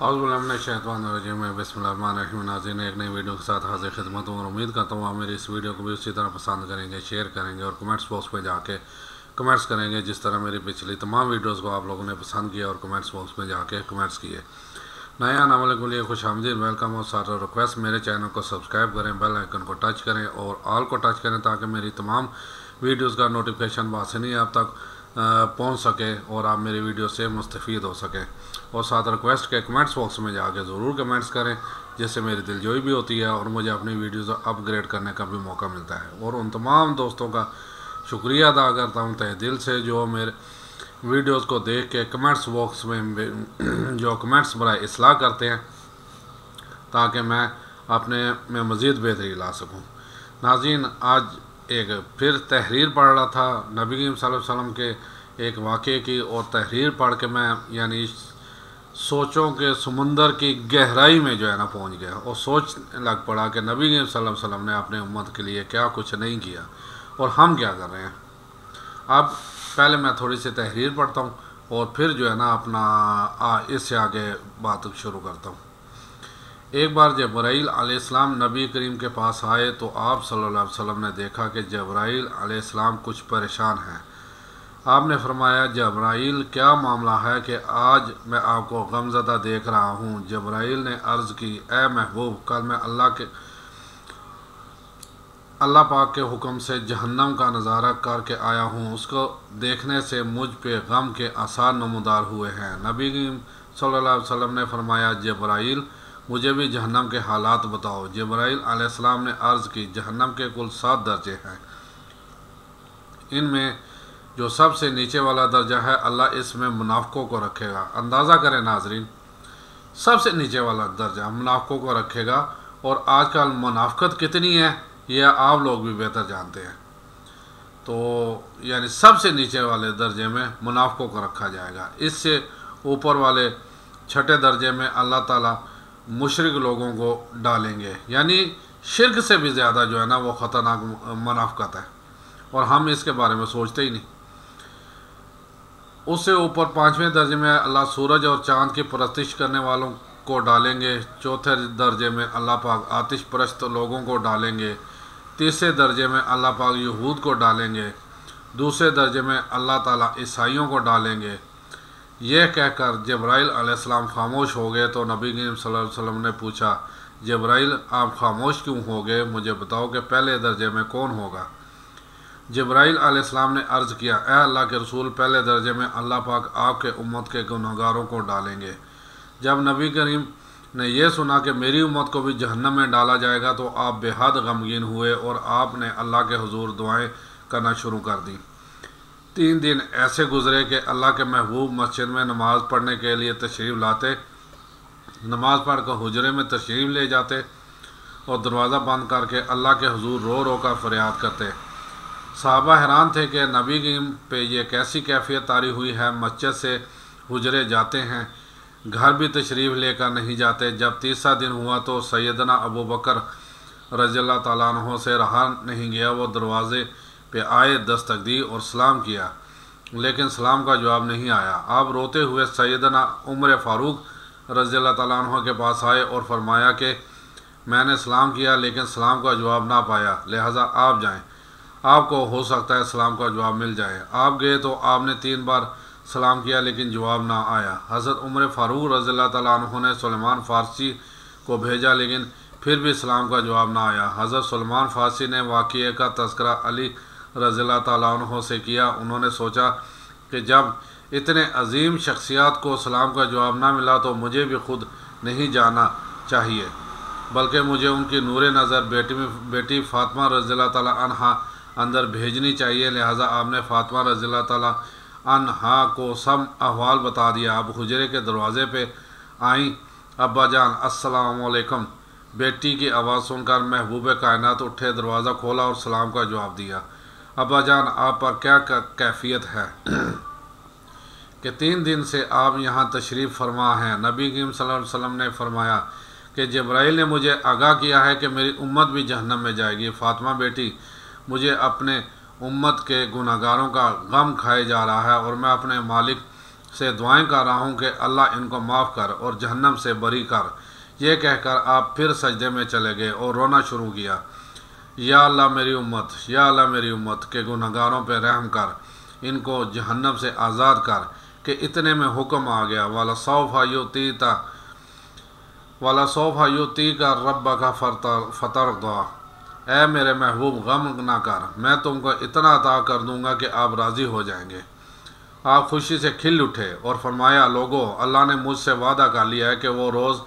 औज़ुबिल्लाहिमिनश्शैतानिर्रजीम बिस्मिल्लाहिर्रहमानिर्रहीम। नाज़रीन, एक नई वीडियो के साथ हाजिर खिदमत हूँ और उम्मीद करता हूँ आप मेरी इस वीडियो को भी उसी तरह पसंद करेंगे, शेयर करेंगे और कमेंट्स बॉक्स में जाके कमेंट्स करेंगे जिस तरह मेरी पिछली तमाम वीडियोज़ को आप लोगों ने पसंद किया और कमेंट्स बॉक्स में जाके कमेंट्स किए। नए आने वाले के लिए खुश आमदीद, वेलकम और सारा रिक्वेस्ट मेरे चैनल को सब्सक्राइब करें, बेल आइकन को टच करें और ऑल को टच करें ताकि मेरी तमाम वीडियोज़ का नोटिफिकेशन बासानी आप तक पहुंच सके और आप मेरी वीडियो से मुस्तफ़ीद हो सकें। और साथ रिक्वेस्ट के कमेंट्स बॉक्स में जाके ज़रूर कमेंट्स करें जिससे मेरी दिलजोई भी होती है और मुझे अपनी वीडियोज़ अपग्रेड करने का भी मौका मिलता है। और उन तमाम दोस्तों का शुक्रिया अदा करता हूँ तहे दिल से जो मेरे वीडियोज़ को देख के कमेंट्स बॉक्स में जो कमेंट्स बराए इस्लाह करते हैं ताकि मैं अपने में मज़ीद बेहतरी ला सकूँ। नाज़रीन, आज एक फिर तहरीर पढ़ रहा था नबी करीम सल्लल्लाहु अलैहि वसल्लम के एक वाक़े की, और तहरीर पढ़ के मैं यानी सोचों के समुंदर की गहराई में जो है ना पहुंच गया और सोच लग पड़ा कि नबी करीम सल्लल्लाहु अलैहि वसल्लम ने अपने उम्मत के लिए क्या कुछ नहीं किया और हम क्या कर रहे हैं। अब पहले मैं थोड़ी सी तहरीर पढ़ता हूँ और फिर जो है ना अपना इससे आगे बात शुरू करता हूँ। एक बार जब्राईल अलैहिस्सलाम नबी करीम के पास आए तो आप सल्लल्लाहु अलैहि वसल्लम ने देखा कि जब्राईल अलैहिस्सलाम कुछ परेशान हैं। आपने फरमाया, जब्राईल क्या मामला है कि आज मैं आपको गमज़दा देख रहा हूँ। जब्राईल ने अर्ज़ की, ए महबूब, कल मैं अल्लाह पाक के हुक्म से जहन्नम का नज़ारा करके आया हूँ। उसको देखने से मुझ पे गम के आसार नमूदार हुए हैं। नबी करीम सल्लल्लाहु अलैहि वसल्लम ने फरमाया, जब्राईल, मुझे भी जहन्नम के हालात बताओ। जब्राईल अलैहिस्सलाम ने अर्ज़ की, जहन्नम के कुल 7 दर्जे हैं। इनमें जो सबसे नीचे वाला दर्जा है, अल्लाह इसमें मुनाफ़िकों को रखेगा। अंदाज़ा करें नाजरीन, सबसे नीचे वाला दर्जा मुनाफ़िकों को रखेगा। और आजकल मुनाफ़िकत कितनी है यह आप लोग भी बेहतर जानते हैं। तो यानी सबसे नीचे वाले दर्जे में मुनाफ़िकों को रखा जाएगा। इससे ऊपर वाले छठे दर्जे में अल्लाह ताला मुशरिक लोगों को डालेंगे। यानी शिर्क से भी ज़्यादा जो है ना वो ख़तरनाक मुनाफ़िकत है और हम इसके बारे में सोचते ही नहीं। उससे ऊपर 5वें दर्जे में अल्लाह सूरज और चाँद की परस्तिश करने वालों को डालेंगे। चौथे दर्जे में अल्लाह पाक आतिश परस्त लोगों को डालेंगे। तीसरे दर्जे में अल्लाह पाक यहूद को डालेंगे। दूसरे दर्जे में अल्लाह ताला ईसाइयों को डालेंगे। यह कहकर जब्राईल अलैहिस्सलाम खामोश हो गए तो नबी करीम सल्लल्लाहु अलैहि वसल्लम ने पूछा, जब्राईल, आप खामोश क्यों हो गए? मुझे बताओ कि पहले दर्जे में कौन होगा। जब्राईल अलैहिस्सलाम ने अर्ज़ किया, ए अल्लाह के रसूल, पहले दर्जे में अल्लाह पाक आपके उम्मत के गुनहगारों को डालेंगे। जब नबी करीम ने यह सुना कि मेरी उम्मत को भी जहन्नम में डाला जाएगा तो आप बेहद गमगीन हुए और आपने अल्लाह के हुजूर दुआएं करना शुरू कर दी। 3 दिन ऐसे गुजरे कि अल्लाह के महबूब मस्जिद में नमाज़ पढ़ने के लिए तशरीफ़ लाते, नमाज़ पढ़ कर हुजरे में तशरीफ़ ले जाते और दरवाज़ा बंद करके अल्लाह के हुजूर रो रो कर फरियाद करते। सहाबा हैरान थे कि नबी करीम पे ये कैसी कैफियत तारी हुई है। मस्जिद से हुजरे जाते हैं, घर भी तशरीफ़ लेकर नहीं जाते। जब तीसरा दिन हुआ तो सैयदना अबू बकर रज़ियल्लाहु ताला अन्हु से रहा नहीं गया। वो दरवाज़े पे आए, दस्तक दी और सलाम किया, लेकिन सलाम का जवाब नहीं आया। आप रोते हुए सैयदना उमर फ़ारूक रज़ियल्लाहु ताला अन्हु के पास आए और फरमाया कि मैंने सलाम किया लेकिन सलाम का जवाब ना पाया, लिहाजा आप जाएं, आपको हो सकता है सलाम का जवाब मिल जाए। आप गए तो आपने 3 बार सलाम किया लेकिन जवाब ना आया। हज़रत उमर फ़ारूक रज़ियल्लाहु ताला अन्हु ने सुलेमान फ़ारसी को भेजा लेकिन फिर भी सलाम का जवाब ना आया। हज़रत सुलेमान फ़ारसी ने वाक़ये का तज़किरा अली रज़ियल्लाहु ताला अन्हु से किया। उन्होंने सोचा कि जब इतने अजीम शख्सियत को सलाम का जवाब ना मिला तो मुझे भी खुद नहीं जाना चाहिए, बल्कि मुझे उनकी नूर नज़र बेटी फ़ातिमा रज़ियल्लाहु ताला अन्हा अंदर भेजनी चाहिए। लिहाजा आपने फ़ातिमा रज़ियल्लाहु ताला अन्हा को सब अहवाल बता दिया। अब हुजरे के दरवाज़े पे आई, अब्बा जान अस्सलाम वालेकुम। बेटी की आवाज़ सुनकर महबूब कायनात उठे, दरवाज़ा खोला और सलाम का जवाब दिया। अब्बा जान, आप पर क्या कैफियत है कि 3 दिन से आप यहाँ तशरीफ़ फरमा हैं? नबी करीम सल्लल्लाहु अलैहि वसल्लम ने फरमाया कि जब्राईल ने मुझे आगाह किया है कि मेरी उम्मत भी जहन्नम में जाएगी। फ़ातिमा बेटी, मुझे अपने उम्मत के गुनहगारों का गम खाए जा रहा है और मैं अपने मालिक से दुआएं कर रहा हूँ कि अल्लाह इनको माफ़ कर और जहन्नम से बरी कर। ये कहकर आप फिर सजदे में चले गए और रोना शुरू किया, या अल्लाह मेरी उम्मत, या अल्लाह मेरी उम्मत के गुनहगारों पर रहम कर, इनको जहन्नम से आज़ाद कर। कि इतने में हुक्म आ गया, वाला सौफा युती का रब्बा का फतर दुआ, ऐ मेरे महबूब गम ना कर, मैं तुमको इतना अता कर दूंगा कि आप राज़ी हो जाएंगे। आप खुशी से खिल उठे और फरमाया, लोगों, अल्लाह ने मुझसे वादा कर लिया है कि वो रोज़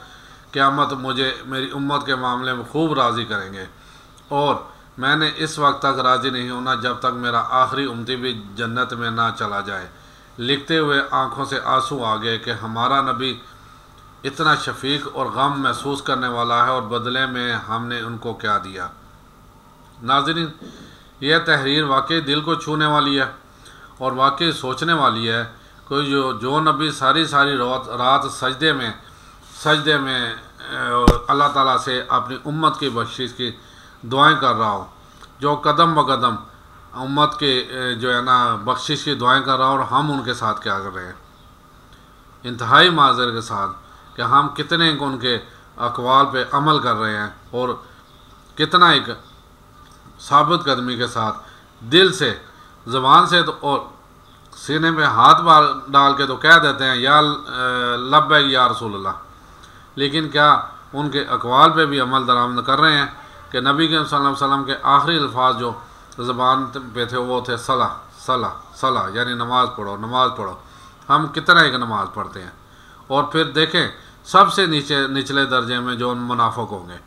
क़यामत मुझे मेरी उम्मत के मामले में खूब राज़ी करेंगे, और मैंने इस वक्त तक राज़ी नहीं होना जब तक मेरा आखिरी उम्मती भी जन्नत में ना चला जाए। लिखते हुए आँखों से आंसू आ गए कि हमारा नबी इतना शफीक और गम महसूस करने वाला है, और बदले में हमने उनको क्या दिया। नाज़रीन, यह तहरीर वाकई दिल को छूने वाली है और वाकई सोचने वाली है। कोई जो नबी सारी रात सजदे में अल्लाह ताला से अपनी उम्मत की बख्शिश की दुआएं कर रहा हो, जो कदम ब कदम उम्मत के जो है ना बख्शिश की दुआएं कर रहा हो, और हम उनके साथ क्या कर रहे हैं, इंतहाई माज़र के साथ, कि हम कितने उनके अक़वाल पे अमल कर रहे हैं, और कितना एक साबित कदमी के साथ दिल से, ज़बान से तो और सीने पे हाथ डाल के तो कह देते हैं, या लब्बैक या रसूलल्लाह, लेकिन क्या उनके अक़वाल पे भी अमल दरामद कर रहे हैं। कि नबी के सल्लल्लाहु अलैहि वसल्लम के आखिरी अल्फाज जो ज़बान पे थे वो थे सला सला सला, यानी नमाज़ पढ़ो नमाज़ पढ़ो। हम कितना एक नमाज़ पढ़ते हैं, और फिर देखें सबसे निचले दर्जे में जो मुनाफिक होंगे,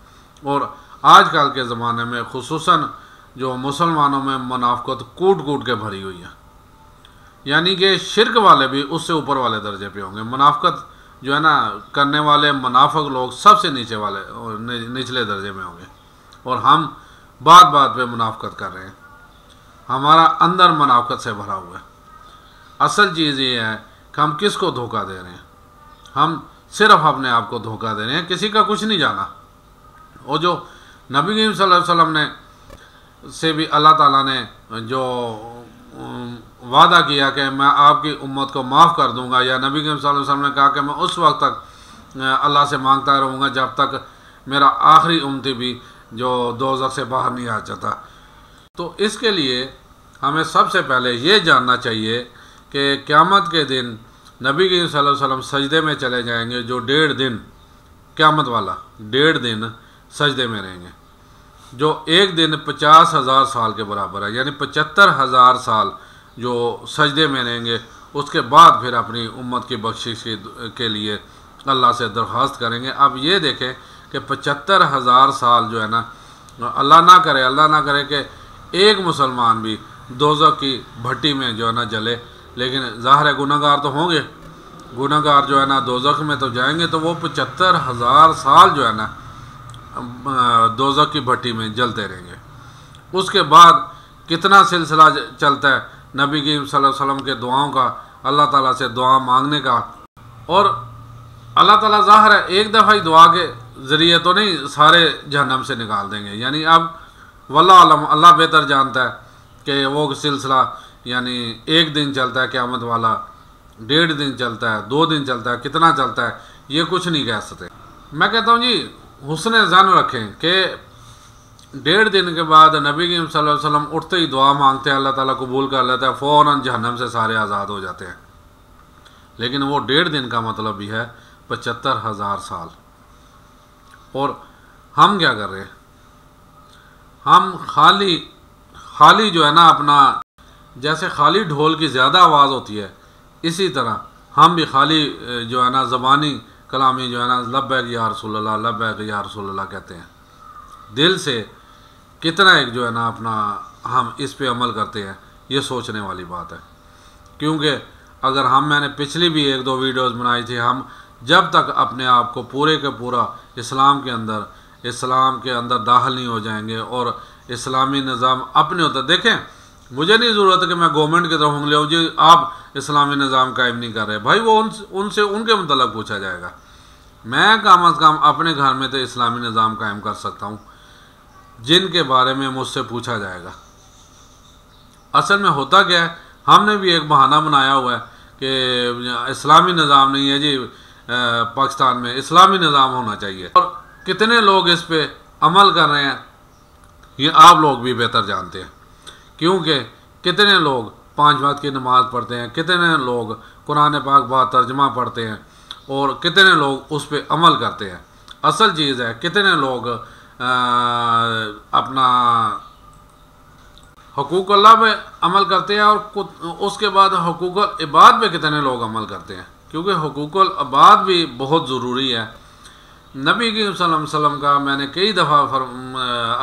और आजकल के ज़माने में खुसूसन जो मुसलमानों में मुनाफिकत कूट कूट के भरी हुई है, यानी कि शिरक वाले भी उससे ऊपर वाले दर्जे पे होंगे। मुनाफिकत जो है ना करने वाले मुनाफिक लोग सबसे नीचे वाले निचले दर्जे में होंगे, और हम बात पे मुनाफिकत कर रहे हैं। हमारा अंदर मुनाफिकत से भरा हुआ है। असल चीज़ ये है कि हम किसको धोखा दे रहे हैं। हम सिर्फ अपने आप को धोखा दे रहे हैं, किसी का कुछ नहीं जाना। और जो नबी करीम सल्लल्लाहु अलैहि वसल्लम ने से भी अल्लाह ताला ने जो वादा किया कि मैं आपकी उम्मत को माफ़ कर दूंगा, या नबी करीम सल्लल्लाहु अलैहि वसल्लम ने कहा कि मैं उस वक्त तक अल्लाह से मांगता रहूँगा जब तक मेरा आखिरी उम्मती भी जो दोज़ख से बाहर नहीं आ जाता। तो इसके लिए हमें सबसे पहले ये जानना चाहिए कि क़यामत के दिन नबी करीम सल्लल्लाहु अलैहि वसल्लम सजदे में चले जाएंगे, जो 1.5 दिन क़यामत वाला 1.5 दिन सजदे में रहेंगे, जो एक दिन 50,000 साल के बराबर है, यानी 75,000 साल जो सजदे में रहेंगे। उसके बाद फिर अपनी उम्मत की बख्शिश के लिए अल्लाह से दरख्वास्त करेंगे। अब ये देखें कि 75,000 साल जो है ना, अल्लाह ना करे कि एक मुसलमान भी दोज़ख की भट्टी में जो है ना जले, लेकिन ज़ाहिर है गुनहगार तो होंगे, गुनहगार जो है ना दोज़ख में तो जाएंगे, तो वो 75,000 साल जो है ना दोज़ख की भट्टी में जलते रहेंगे। उसके बाद कितना सिलसिला चलता है नबी करीम सल्लल्लाहु अलैहि वसल्लम के दुआओं का, अल्लाह ताला से दुआ मांगने का। और अल्लाह ताला ज़ाहिर है एक दफ़ा ही दुआ के ज़रिए तो नहीं सारे जहन्नम से निकाल देंगे, यानी अब वल्लाह आलम, अल्लाह बेहतर जानता है कि वो सिलसिला यानी एक दिन चलता है क़यामत वाला, 1.5 दिन चलता है, 2 दिन चलता है, कितना चलता है ये कुछ नहीं कह सकते। मैं कहता हूँ जी हुस्न ज़न रखें कि 1.5 दिन के बाद नबी करीम सल्लल्लाहु अलैहि वसल्लम उठते ही दुआ मांगते हैं, अल्लाह ताला कबूल कर लेता है, फ़ौरन जहन्नम से सारे आज़ाद हो जाते हैं। लेकिन वो 1.5 दिन का मतलब भी है 75,000 साल। और हम क्या कर रहे हैं, हम खाली जो है ना अपना, जैसे खाली ढोल की ज़्यादा आवाज़ होती है, इसी तरह हम भी खाली जो है ना ज़बानी कलामी जो है ना लब्बैक या रसूलल्लाह, लब्बैक या रसूलल्लाह कहते हैं। दिल से कितना एक जो है ना अपना हम इस पे अमल करते हैं, ये सोचने वाली बात है। क्योंकि अगर मैंने पिछली भी 1-2 वीडियोज़ बनाई थी, हम जब तक अपने आप को पूरे के पूरा इस्लाम के अंदर दाखिल नहीं हो जाएंगे और इस्लामी निज़ाम अपने होता, देखें मुझे नहीं ज़रूरत है कि मैं गवर्नमेंट की तरफ उंगली हो जी आप इस्लामी निज़ाम कायम नहीं कर रहे, भाई वो उनसे उनके मतलब पूछा जाएगा। मैं कम अज़ कम अपने घर में तो इस्लामी निज़ाम कायम कर सकता हूँ जिनके बारे में मुझसे पूछा जाएगा। असल में होता क्या है, हमने भी एक बहाना बनाया हुआ है कि इस्लामी निज़ाम नहीं है जी, पाकिस्तान में इस्लामी निज़ाम होना चाहिए। और कितने लोग इस पे अमल कर रहे हैं ये आप लोग भी बेहतर जानते हैं, क्योंकि कितने लोग 5 वक्त की नमाज़ पढ़ते हैं, कितने लोग कुरान पाक बा तर्जमा पढ़ते हैं और कितने लोग उस पर अमल करते हैं। असल चीज़ है कितने लोग अपना हुकूक अल्लाह पे अमल करते हैं और उसके बाद हुकूक इबाद पे कितने लोग अमल करते हैं, क्योंकि हुकूक इबाद भी बहुत ज़रूरी है। नबी करीम सल्लल्लाहु अलैहि वसल्लम का मैंने कई दफ़ा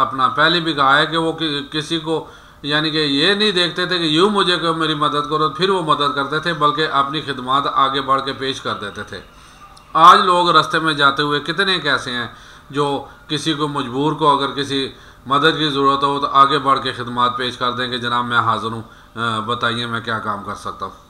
अपना पहले भी कहा है कि वो किसी को यानी कि ये नहीं देखते थे कि यूँ मुझे को मेरी मदद करो फिर वो मदद करते थे, बल्कि अपनी खिदमत आगे बढ़ के पेश कर देते थे। आज लोग रास्ते में जाते हुए कितने कैसे हैं जो किसी को मजबूर को अगर किसी मदद की ज़रूरत हो तो आगे बढ़ के खिदमत पेश कर दें कि जनाब मैं हाज़िर हूँ, बताइए मैं क्या काम कर सकता हूँ।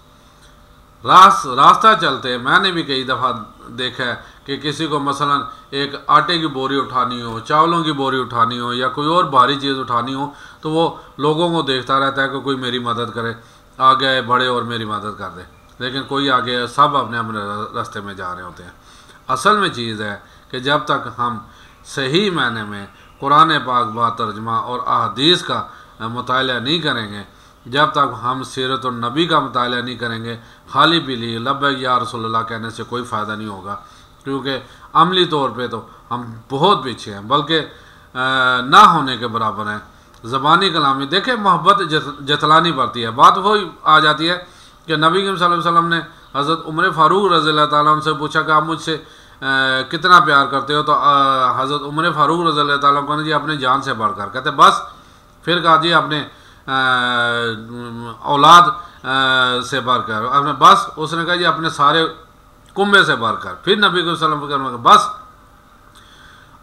रास्ता चलते मैंने भी कई दफ़ा देखा है कि किसी को मसलन एक आटे की बोरी उठानी हो, चावलों की बोरी उठानी हो या कोई और भारी चीज़ उठानी हो तो वो लोगों को देखता रहता है कि कोई मेरी मदद करे, आगे बढ़े और मेरी मदद कर दे, लेकिन कोई आगे, सब अपने अपने रास्ते में जा रहे होते हैं। असल में चीज़ है कि जब तक हम सही मायने में कुरान पाक बा तर्जमा और अहदीस का मुताला नहीं करेंगे, जब तक हम सीरत और नबी का मुताला नहीं करेंगे, खाली पीली लब्बैक या रसूलल्लाह कहने से कोई फ़ायदा नहीं होगा, क्योंकि अमली तौर पे तो हम बहुत पीछे हैं, बल्कि ना होने के बराबर हैं। ज़बानी कलामी देखें, मोहब्बत जतलानी पड़ती है। बात वही आ जाती है कि नबी सल्लल्लाहु अलैहि वसल्लम ने हज़रत उमर फ़ारूक रज़ियल्लाहु ताला अन्हु से पूछा कि आप मुझसे कितना प्यार करते हो, तो हज़रत उमर फ़ारूक रज़ियल्लाहु ताला अन्हु जी अपने जान से बढ़कर, कहते बस। फिर कहा जी अपने औलाद से बढ़कर, अपने बस। उसने कहा जी अपने सारे कुंबे से बढ़कर। फिर नबी को सल्लल्लाहु अलैहि वसल्लम बस।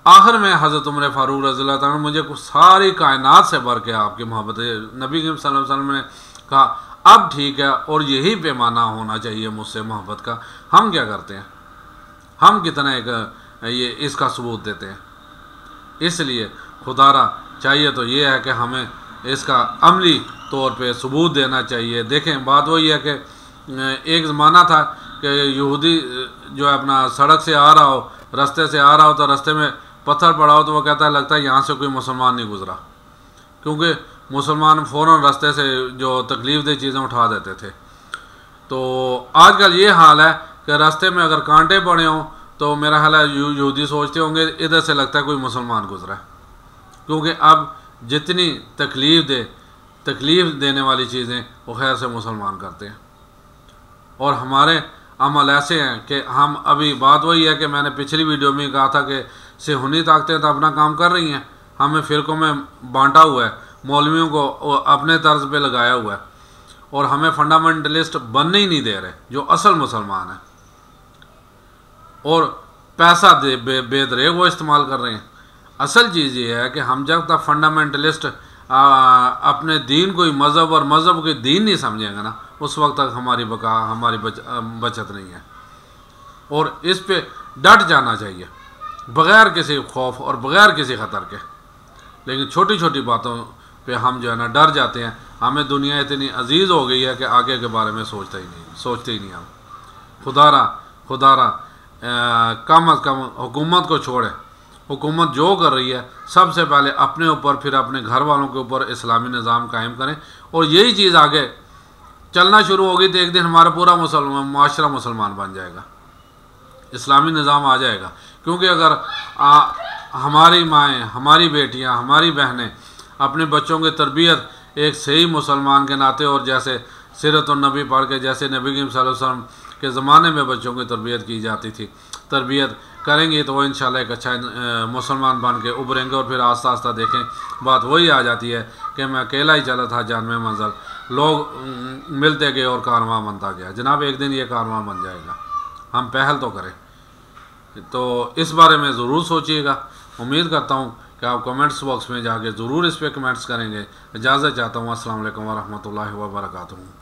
आखिर में हज़रत उमर फ़ारूक रज़ियल्लाहु ताला अन्हु मुझे सारी कायनात से बढ़ के आपकी मोहब्बत है। नबी सल्लल्लाहु अलैहि वसल्लम ने कहा अब ठीक है, और यही पैमाना होना चाहिए मुझसे मोहब्बत का। हम क्या करते हैं, हम कितना एक ये इसका सबूत देते हैं। इसलिए खुदारा चाहिए तो ये है कि हमें इसका अमली तौर पे सबूत देना चाहिए। देखें, बात वही है कि एक ज़माना था कि यहूदी जो है अपना सड़क से आ रहा हो, रास्ते से आ रहा हो, तो रास्ते में पत्थर पड़ा हो तो वो कहता है लगता है यहाँ से कोई मुसलमान नहीं गुज़रा, क्योंकि मुसलमान फ़ौरन रास्ते से जो तकलीफ़ दे चीज़ें उठा देते थे। तो आजकल ये हाल है कि रास्ते में अगर कांटे पड़े हों तो मेरा ख्याल है यहूदी सोचते होंगे इधर से लगता है कोई मुसलमान गुज़रा है, क्योंकि अब जितनी तकलीफ़ देने वाली चीज़ें वो खैर से मुसलमान करते हैं। और हमारे अमल ऐसे हैं कि हम अभी, बात वही है कि मैंने पिछली वीडियो में कहा था कि सेहूनी ताकतें तो अपना काम कर रही हैं, हमें फ़िरक़ों में बांटा हुआ है, मौलवियों को अपने तर्ज पे लगाया हुआ है, और हमें फंडामेंटलिस्ट बनने ही नहीं दे रहे जो असल मुसलमान हैं, और पैसा बेदरेग वो इस्तेमाल कर रहे हैं। असल चीज़ ये है कि हम जब तक फंडामेंटलिस्ट अपने दीन को ही मज़हब और मज़हब के दीन नहीं समझेंगे ना, उस वक्त तक हमारी बका, हमारी बचत नहीं है। और इस पे डट जाना चाहिए बग़ैर किसी खौफ और बग़ैर किसी ख़तर के। लेकिन छोटी छोटी बातों पे हम जो है ना डर जाते हैं। हमें दुनिया इतनी अजीज़ हो गई है कि आगे के बारे में सोचते ही नहीं हम। खुदारा कम अज़ कम हुकूमत को छोड़े, हुकूमत जो कर रही है सबसे पहले अपने ऊपर, फिर अपने घर वालों के ऊपर इस्लामी निज़ाम कायम करें, और यही चीज़ आगे चलना शुरू होगी तो एक दिन हमारा पूरा माशरा मुसलमान बन जाएगा, इस्लामी निज़ाम आ जाएगा। क्योंकि अगर हमारी माएँ, हमारी बेटियाँ, हमारी बहनें अपने बच्चों की तरबियत एक सही मुसलमान के नाते, और जैसे सीरत और नबी पढ़ के जैसे नबी सल्लल्लाहु अलैहि वसल्लम के ज़माने में बच्चों की तरबियत की जाती थी, तरबियत करेंगे तो वो इंशाल्लाह एक अच्छा मुसलमान बन के उभरेंगे। और फिर आस्ता आस्ता देखें, बात वही आ जाती है कि मैं अकेला ही चला था जान में मंज़ल, लोग मिलते गए और कारवां बनता गया। जनाब एक दिन ये कारवां बन जाएगा, हम पहल तो करें। तो इस बारे में ज़रूर सोचिएगा। उम्मीद करता हूँ कि आप कमेंट्स बॉक्स में जाके ज़रूर इस पर कमेंट्स करेंगे। इजाज़त चाहता हूँ। अस्सलाम वालेकुम व रहमतुल्लाहि व बरकातुहू।